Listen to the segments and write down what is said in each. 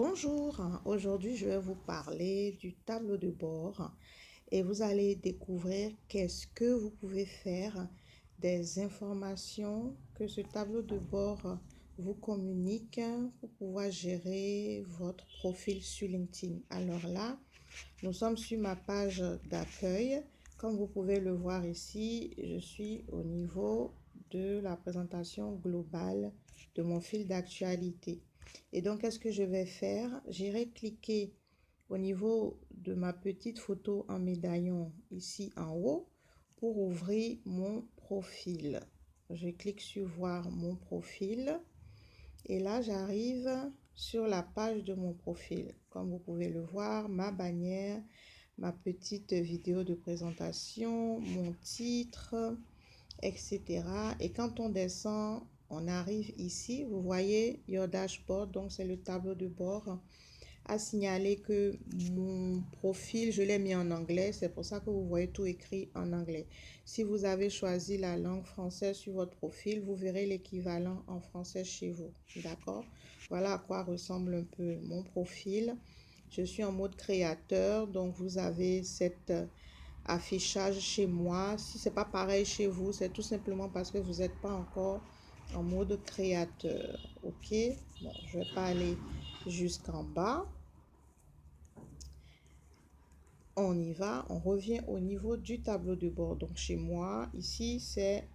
Bonjour, aujourd'hui je vais vous parler du tableau de bord et vous allez découvrir qu'est-ce que vous pouvez faire des informations que ce tableau de bord vous communique pour pouvoir gérer votre profil sur LinkedIn. Alors là, nous sommes sur ma page d'accueil. Comme vous pouvez le voir ici, je suis au niveau de la présentation globale de mon fil d'actualité. Et donc, qu'est-ce que je vais faire? J'irai cliquer au niveau de ma petite photo en médaillon ici en haut pour ouvrir mon profil. Je clique sur voir mon profil et là, j'arrive sur la page de mon profil. Comme vous pouvez le voir, ma bannière, ma petite vidéo de présentation, mon titre, etc. Et quand on descend, on arrive ici, vous voyez Your Dashboard, donc c'est le tableau de bord, à signaler que mon profil, je l'ai mis en anglais, c'est pour ça que vous voyez tout écrit en anglais. Si vous avez choisi la langue française sur votre profil, vous verrez l'équivalent en français chez vous, d'accord? Voilà à quoi ressemble un peu mon profil. Je suis en mode créateur, donc vous avez cet affichage chez moi. Si c'est pas pareil chez vous, c'est tout simplement parce que vous n'êtes pas encore en mode créateur. Ok, bon, je vais pas aller jusqu'en bas. On y va, on revient au niveau du tableau de bord. Donc chez moi, ici, c'est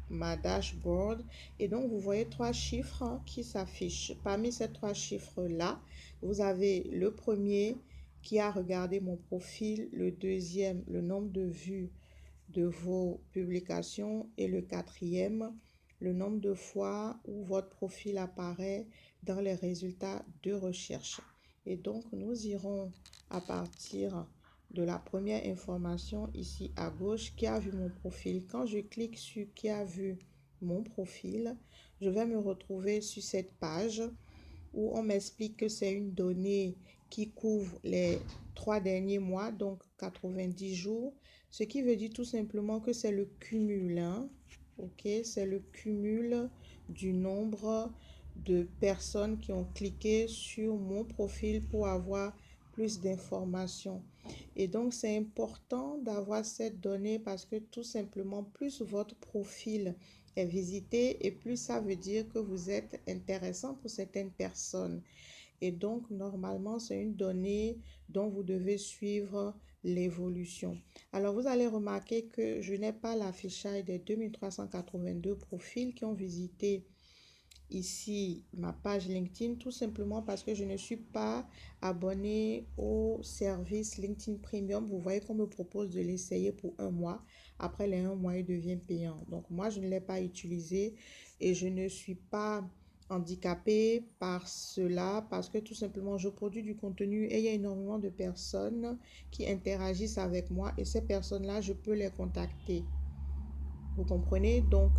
ma dashboard. Et donc, vous voyez trois chiffres qui s'affichent. Parmi ces trois chiffres-là, vous avez le premier qui a regardé mon profil, le deuxième, le nombre de vues de vos publications et le quatrième, le nombre de fois où votre profil apparaît dans les résultats de recherche. Et donc, nous irons à partir de la première information ici à gauche, qui a vu mon profil. Quand je clique sur qui a vu mon profil, je vais me retrouver sur cette page où on m'explique que c'est une donnée qui couvre les 3 derniers mois, donc 90 jours, ce qui veut dire tout simplement que c'est le cumul, hein? Ok, c'est le cumul du nombre de personnes qui ont cliqué sur mon profil pour avoir plus d'informations. Et donc, c'est important d'avoir cette donnée parce que tout simplement, plus votre profil est visité et plus ça veut dire que vous êtes intéressant pour certaines personnes. Et donc, normalement, c'est une donnée dont vous devez suivre l'évolution. Alors, vous allez remarquer que je n'ai pas l'affichage des 2382 profils qui ont visité ici ma page LinkedIn, tout simplement parce que je ne suis pas abonné au service LinkedIn Premium. Vous voyez qu'on me propose de l'essayer pour un mois. Après les un mois, il devient payant. Donc moi, je ne l'ai pas utilisé et je ne suis pas handicapée par cela parce que tout simplement, je produis du contenu et il y a énormément de personnes qui interagissent avec moi et ces personnes-là, je peux les contacter. Vous comprenez? Donc,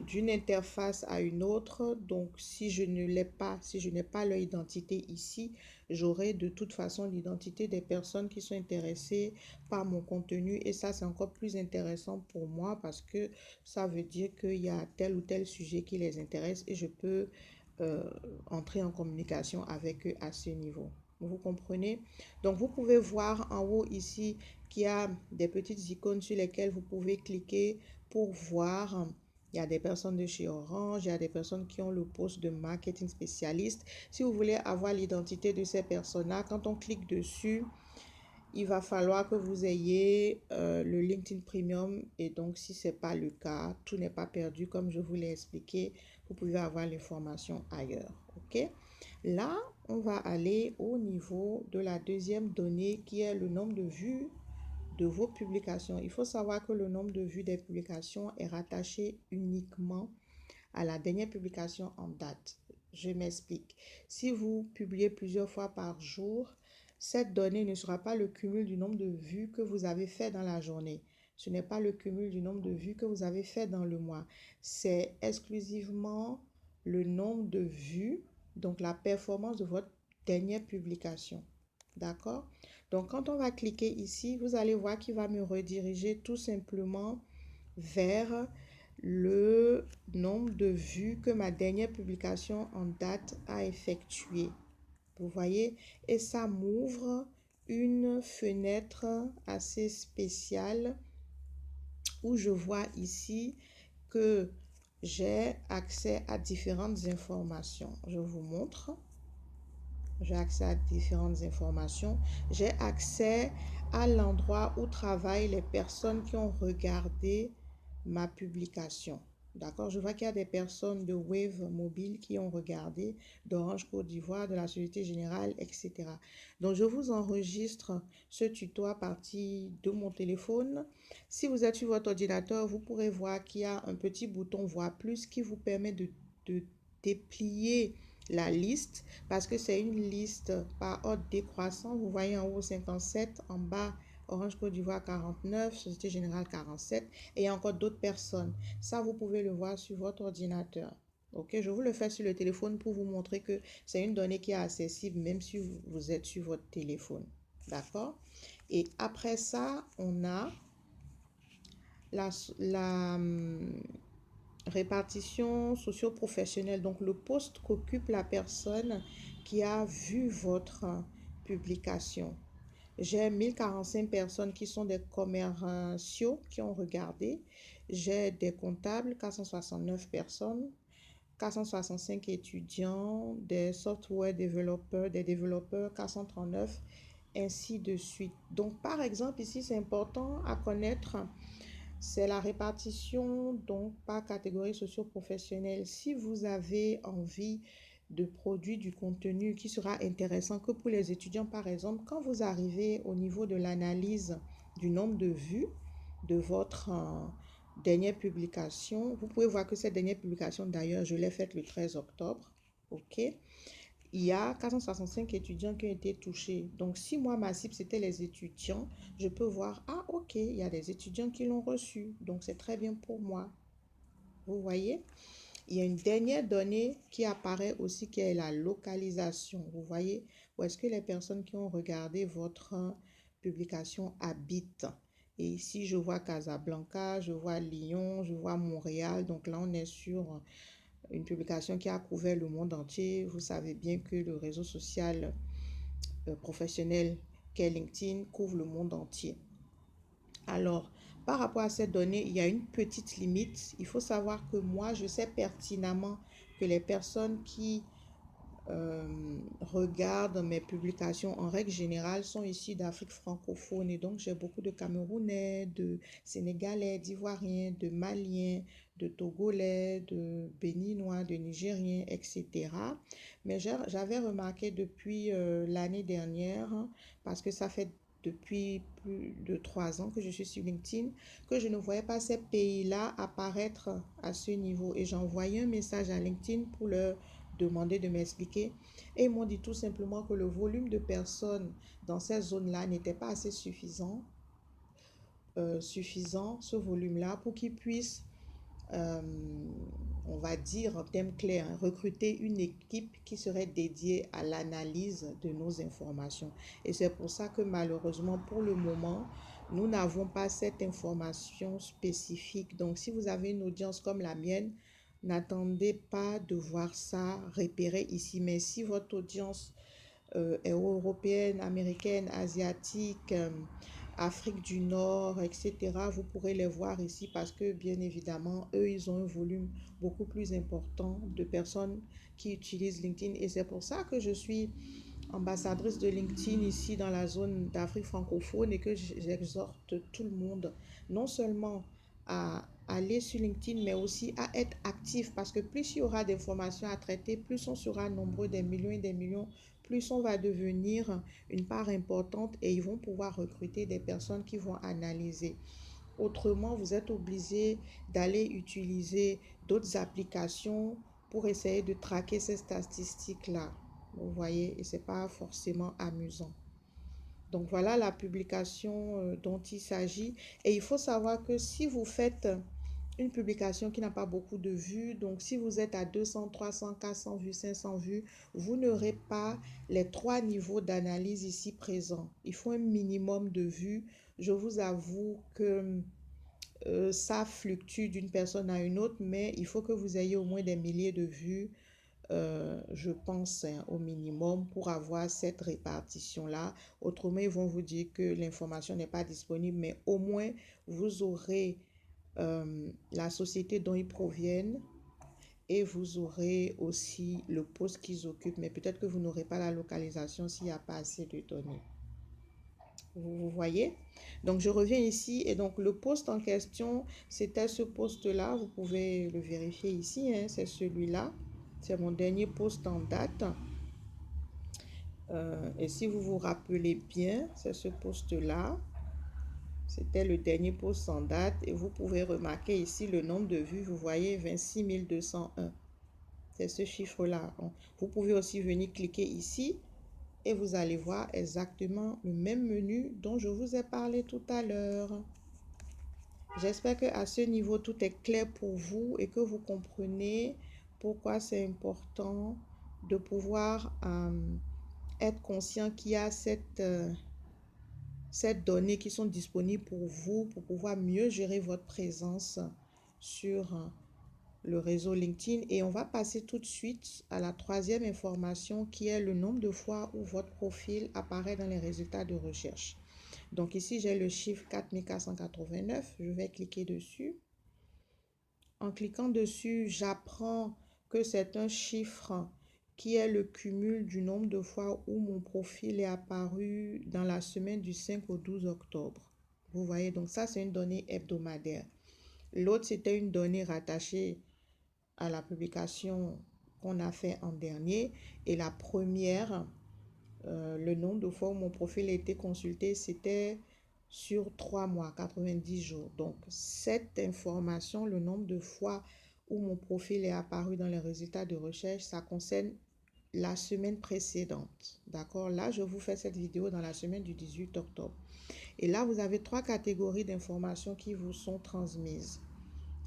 d'une interface à une autre. Donc, si je ne l'ai pas, si je n'ai pas leur identité ici, j'aurai de toute façon l'identité des personnes qui sont intéressées par mon contenu. Et ça, c'est encore plus intéressant pour moi parce que ça veut dire qu'il y a tel ou tel sujet qui les intéresse et je peux euh, entrer en communication avec eux à ce niveau. Vous comprenez? Donc, vous pouvez voir en haut ici qu'il y a des petites icônes sur lesquelles vous pouvez cliquer pour voir. Il y a des personnes de chez Orange, il y a des personnes qui ont le poste de marketing spécialiste. Si vous voulez avoir l'identité de ces personnes-là, quand on clique dessus, il va falloir que vous ayez le LinkedIn Premium. Et donc, si ce n'est pas le cas, tout n'est pas perdu. Comme je vous l'ai expliqué, vous pouvez avoir l'information ailleurs. OK? Là, on va aller au niveau de la deuxième donnée qui est le nombre de vues de vos publications. Il faut savoir que le nombre de vues des publications est rattaché uniquement à la dernière publication en date. Je m'explique. Si vous publiez plusieurs fois par jour, cette donnée ne sera pas le cumul du nombre de vues que vous avez fait dans la journée. Ce n'est pas le cumul du nombre de vues que vous avez fait dans le mois. C'est exclusivement le nombre de vues, donc la performance de votre dernière publication. D'accord? Donc, quand on va cliquer ici, vous allez voir qu'il va me rediriger tout simplement vers le nombre de vues que ma dernière publication en date a effectué. Vous voyez, et ça m'ouvre une fenêtre assez spéciale où je vois ici que j'ai accès à différentes informations. Je vous montre. J'ai accès à différentes informations. J'ai accès à l'endroit où travaillent les personnes qui ont regardé ma publication. D'accord? Je vois qu'il y a des personnes de Wave Mobile qui ont regardé, d'Orange Côte d'Ivoire, de la Société Générale, etc. Donc, je vous enregistre ce tuto à partir de mon téléphone. Si vous êtes sur votre ordinateur, vous pourrez voir qu'il y a un petit bouton Voir plus qui vous permet de déplier la liste parce que c'est une liste par ordre décroissant. Vous voyez en haut 57, en bas Orange Côte d'Ivoire 49, Société Générale 47 et il y a encore d'autres personnes. Ça, vous pouvez le voir sur votre ordinateur. Ok, je vous le fais sur le téléphone pour vous montrer que c'est une donnée qui est accessible même si vous êtes sur votre téléphone. D'accord? Et après ça, on a la répartition socio-professionnelle, donc le poste qu'occupe la personne qui a vu votre publication. J'ai 1045 personnes qui sont des commerciaux qui ont regardé. J'ai des comptables, 469 personnes, 465 étudiants, des software développeurs, des développeurs, 439, ainsi de suite. Donc, par exemple, ici, c'est important à connaître, c'est la répartition donc par catégorie socio-professionnelle. Si vous avez envie de produire du contenu qui sera intéressant que pour les étudiants, par exemple, quand vous arrivez au niveau de l'analyse du nombre de vues de votre dernière publication, vous pouvez voir que cette dernière publication, d'ailleurs, je l'ai faite le 13 octobre. OK? Il y a 465 étudiants qui ont été touchés. Donc, si moi, ma cible, c'était les étudiants, je peux voir, ah, ok, il y a des étudiants qui l'ont reçu. Donc, c'est très bien pour moi. Vous voyez? Il y a une dernière donnée qui apparaît aussi, qui est la localisation. Vous voyez? Où est-ce que les personnes qui ont regardé votre publication habitent? Et ici, je vois Casablanca, je vois Lyon, je vois Montréal. Donc là, on est sur une publication qui a couvert le monde entier. Vous savez bien que le réseau social professionnel qu'est LinkedIn couvre le monde entier. Alors, par rapport à ces données, il y a une petite limite. Il faut savoir que moi, je sais pertinemment que les personnes qui regardent mes publications en règle générale sont ici d'Afrique francophone et donc j'ai beaucoup de Camerounais, de Sénégalais, d'Ivoiriens, de Maliens, de Togolais, de Béninois, de Nigériens, etc. Mais j'avais remarqué depuis l'année dernière, parce que ça fait depuis plus de 3 ans que je suis sur LinkedIn, que je ne voyais pas ces pays-là apparaître à ce niveau. Et j'envoyais un message à LinkedIn pour leur demander de m'expliquer. Et ils m'ont dit tout simplement que le volume de personnes dans ces zones-là n'était pas assez suffisant, ce volume-là, pour qu'ils puissent, euh, on va dire en termes clairs, recruter une équipe qui serait dédiée à l'analyse de nos informations. Et c'est pour ça que malheureusement, pour le moment, nous n'avons pas cette information spécifique. Donc, si vous avez une audience comme la mienne, n'attendez pas de voir ça repéré ici. Mais si votre audience est européenne, américaine, asiatique, Afrique du Nord, etc., vous pourrez les voir ici parce que, bien évidemment, eux, ils ont un volume beaucoup plus important de personnes qui utilisent LinkedIn. Et c'est pour ça que je suis ambassadrice de LinkedIn ici dans la zone d'Afrique francophone et que j'exhorte tout le monde non seulement à aller sur LinkedIn mais aussi à être actif parce que plus il y aura d'informations à traiter, plus on sera nombreux, des millions et des millions, plus on va devenir une part importante et ils vont pouvoir recruter des personnes qui vont analyser. Autrement, vous êtes obligé d'aller utiliser d'autres applications pour essayer de traquer ces statistiques-là. Vous voyez, et c'est pas forcément amusant. Donc voilà la publication dont il s'agit. Et il faut savoir que si vous faites une publication qui n'a pas beaucoup de vues, donc si vous êtes à 200, 300, 400 vues, 500 vues, vous n'aurez pas les 3 niveaux d'analyse ici présents. Il faut un minimum de vues. Je vous avoue que ça fluctue d'une personne à une autre, mais il faut que vous ayez au moins des milliers de vues, je pense, hein, au minimum, pour avoir cette répartition-là. Autrement, ils vont vous dire que l'information n'est pas disponible, mais au moins, vous aurez la société dont ils proviennent et vous aurez aussi le poste qu'ils occupent, mais peut-être que vous n'aurez pas la localisation s'il n'y a pas assez de données. Vous voyez? Donc, je reviens ici et donc le poste en question, c'était ce poste-là. Vous pouvez le vérifier ici, hein, c'est celui-là. C'est mon dernier poste en date. Et si vous vous rappelez bien, c'est ce poste-là. C'était le dernier post en date et vous pouvez remarquer ici le nombre de vues. Vous voyez 26 201. C'est ce chiffre-là. Vous pouvez aussi venir cliquer ici et vous allez voir exactement le même menu dont je vous ai parlé tout à l'heure. J'espère qu'à ce niveau, tout est clair pour vous et que vous comprenez pourquoi c'est important de pouvoir être conscient qu'il y a cette données qui sont disponibles pour vous, pour pouvoir mieux gérer votre présence sur le réseau LinkedIn. Et on va passer tout de suite à la troisième information qui est le nombre de fois où votre profil apparaît dans les résultats de recherche. Donc ici, j'ai le chiffre 4489. Je vais cliquer dessus. En cliquant dessus, j'apprends que c'est un chiffre qui est le cumul du nombre de fois où mon profil est apparu dans la semaine du 5 au 12 octobre. Vous voyez, donc ça, c'est une donnée hebdomadaire. L'autre, c'était une donnée rattachée à la publication qu'on a fait en dernier. Et la première, le nombre de fois où mon profil a été consulté, c'était sur 3 mois, 90 jours. Donc, cette information, le nombre de fois où mon profil est apparu dans les résultats de recherche, ça concerne la semaine précédente. D'accord? Là, je vous fais cette vidéo dans la semaine du 18 octobre. Et là, vous avez 3 catégories d'informations qui vous sont transmises.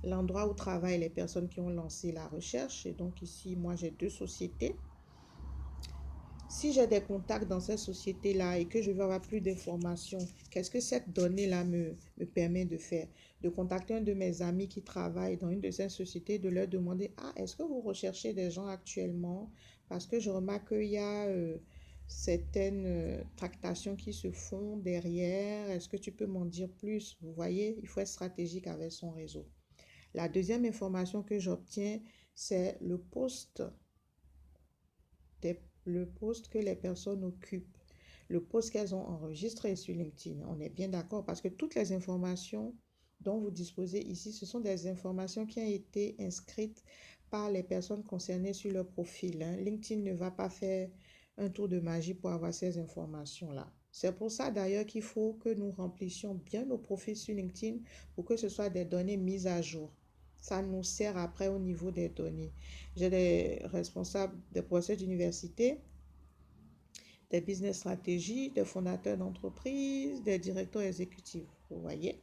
L'endroit où travaillent les personnes qui ont lancé la recherche. Et donc ici, moi, j'ai 2 sociétés. Si j'ai des contacts dans cette société-là et que je veux avoir plus d'informations, qu'est-ce que cette donnée-là me permet de faire? De contacter un de mes amis qui travaille dans une de ces sociétés, de leur demander, ah, est-ce que vous recherchez des gens actuellement? Parce que je remarque qu'il y a certaines tractations qui se font derrière. Est-ce que tu peux m'en dire plus? Vous voyez, il faut être stratégique avec son réseau. La deuxième information que j'obtiens, c'est le poste que les personnes occupent, le poste qu'elles ont enregistré sur LinkedIn. On est bien d'accord parce que toutes les informations dont vous disposez ici, ce sont des informations qui ont été inscrites par les personnes concernées sur leur profil. LinkedIn ne va pas faire un tour de magie pour avoir ces informations-là. C'est pour ça d'ailleurs qu'il faut que nous remplissions bien nos profils sur LinkedIn pour que ce soit des données mises à jour. Ça nous sert après au niveau des données. J'ai des responsables des professeurs d'université, des business stratégies, des fondateurs d'entreprises, des directeurs exécutifs. Vous voyez?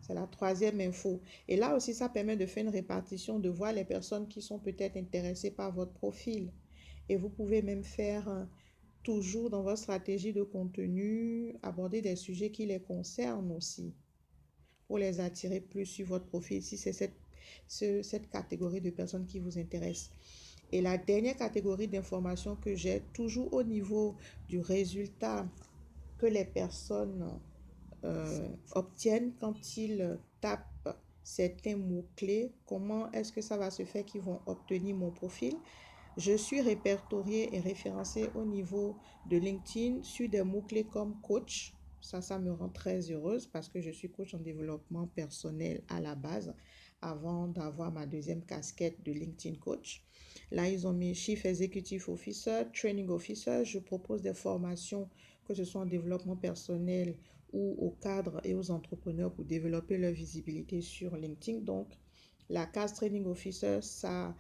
C'est la troisième info. Et là aussi, ça permet de faire une répartition, de voir les personnes qui sont peut-être intéressées par votre profil. Et vous pouvez même faire toujours dans votre stratégie de contenu, aborder des sujets qui les concernent aussi, pour les attirer plus sur votre profil, si c'est cette catégorie de personnes qui vous intéresse. Et la dernière catégorie d'informations que j'ai, toujours au niveau du résultat que les personnes obtiennent quand ils tapent certains mots-clés, comment est-ce que ça va se faire qu'ils vont obtenir mon profil? Je suis répertoriée et référencée au niveau de LinkedIn sur des mots-clés comme coach. Ça me rend très heureuse parce que je suis coach en développement personnel à la base avant d'avoir ma deuxième casquette de LinkedIn coach. Là, ils ont mis Chief Executive Officer, Training Officer. Je propose des formations, que ce soit en développement personnel ou aux cadres et aux entrepreneurs pour développer leur visibilité sur LinkedIn. Donc, la case Training Officer, ça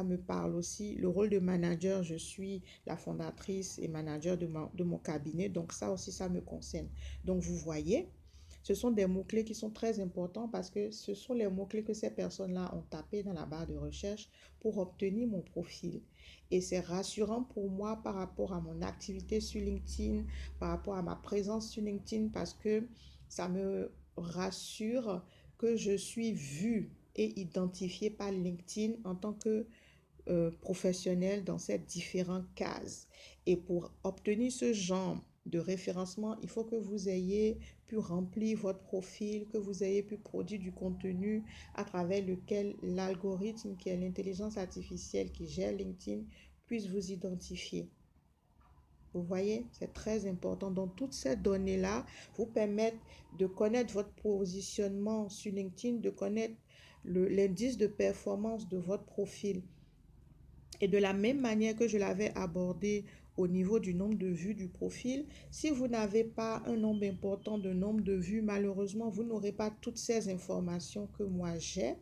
me parle aussi. Le rôle de manager, je suis la fondatrice et manager de mon cabinet. Donc, ça aussi, ça me concerne. Donc, vous voyez, ce sont des mots-clés qui sont très importants parce que ce sont les mots-clés que ces personnes-là ont tapés dans la barre de recherche pour obtenir mon profil. Et c'est rassurant pour moi par rapport à mon activité sur LinkedIn, par rapport à ma présence sur LinkedIn parce que ça me rassure que je suis vue et identifiée par LinkedIn en tant que professionnel dans ces différentes cases. Et pour obtenir ce genre de référencement, il faut que vous ayez pu remplir votre profil, que vous ayez pu produire du contenu à travers lequel l'algorithme, qui est l'intelligence artificielle qui gère LinkedIn, puisse vous identifier. Vous voyez, c'est très important. Donc, toutes ces données-là vous permettent de connaître votre positionnement sur LinkedIn, de connaître l'indice de performance de votre profil. Et de la même manière que je l'avais abordé au niveau du nombre de vues du profil, si vous n'avez pas un nombre important de nombre de vues, malheureusement, vous n'aurez pas toutes ces informations que moi j'ai,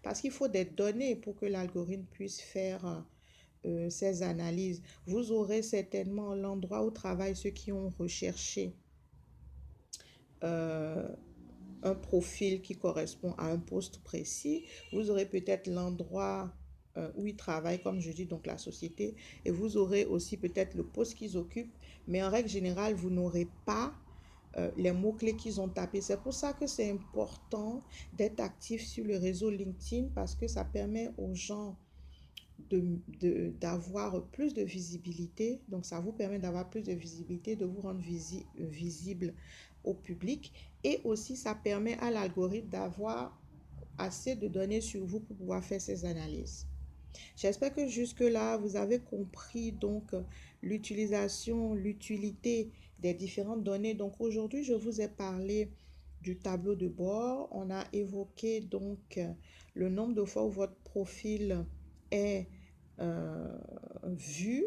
parce qu'il faut des données pour que l'algorithme puisse faire ces analyses. Vous aurez certainement l'endroit où travaillent ceux qui ont recherché euh, un profil qui correspond à un poste précis. Vous aurez peut-être l'endroit où ils travaillent, comme je dis, donc la société, et vous aurez aussi peut-être le poste qu'ils occupent, mais en règle générale, vous n'aurez pas les mots-clés qu'ils ont tapés. C'est pour ça que c'est important d'être actif sur le réseau LinkedIn parce que ça permet aux gens d'avoir plus de visibilité. Donc, ça vous permet d'avoir plus de visibilité, de vous rendre visible au public. Et aussi, ça permet à l'algorithme d'avoir assez de données sur vous pour pouvoir faire ces analyses. J'espère que jusque-là, vous avez compris donc l'utilité des différentes données. Donc, aujourd'hui, je vous ai parlé du tableau de bord. On a évoqué donc le nombre de fois où votre profil est vu,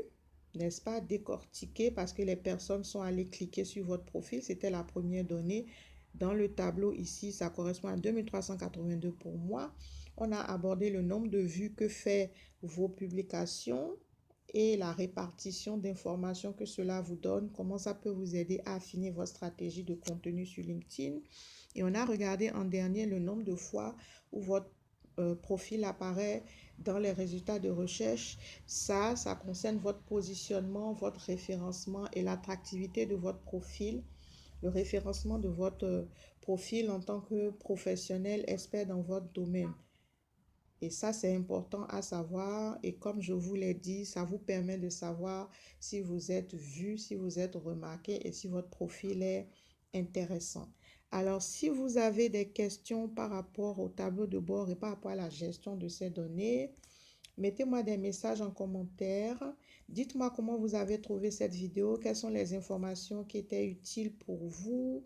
n'est-ce pas, décortiqué parce que les personnes sont allées cliquer sur votre profil. C'était la première donnée. Dans le tableau ici, ça correspond à 2382 pour moi. On a abordé le nombre de vues que fait vos publications et la répartition d'informations que cela vous donne, comment ça peut vous aider à affiner votre stratégie de contenu sur LinkedIn. Et on a regardé en dernier le nombre de fois où votre profil apparaît dans les résultats de recherche. Ça concerne votre positionnement, votre référencement et l'attractivité de votre profil, le référencement de votre profil en tant que professionnel expert dans votre domaine. Et ça, c'est important à savoir. Et comme je vous l'ai dit, ça vous permet de savoir si vous êtes vu, si vous êtes remarqué et si votre profil est intéressant. Alors, si vous avez des questions par rapport au tableau de bord et par rapport à la gestion de ces données, mettez-moi des messages en commentaire. Dites-moi comment vous avez trouvé cette vidéo, quelles sont les informations qui étaient utiles pour vous.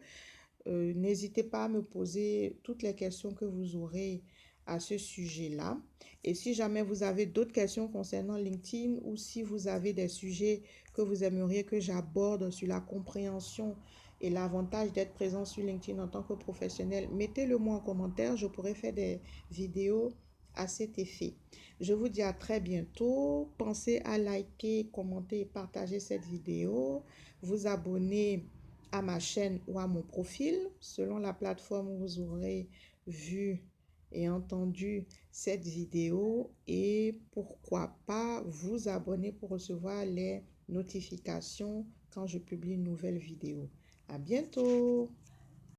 N'hésitez pas à me poser toutes les questions que vous aurez à ce sujet-là. Et si jamais vous avez d'autres questions concernant LinkedIn ou si vous avez des sujets que vous aimeriez que j'aborde sur la compréhension et l'avantage d'être présent sur LinkedIn en tant que professionnel, mettez-le moi en commentaire. Je pourrais faire des vidéos à cet effet. Je vous dis à très bientôt. Pensez à liker, commenter et partager cette vidéo. Vous abonner à ma chaîne ou à mon profil selon la plateforme où vous aurez vu et entendu cette vidéo, et pourquoi pas vous abonner pour recevoir les notifications quand je publie une nouvelle vidéo. À bientôt!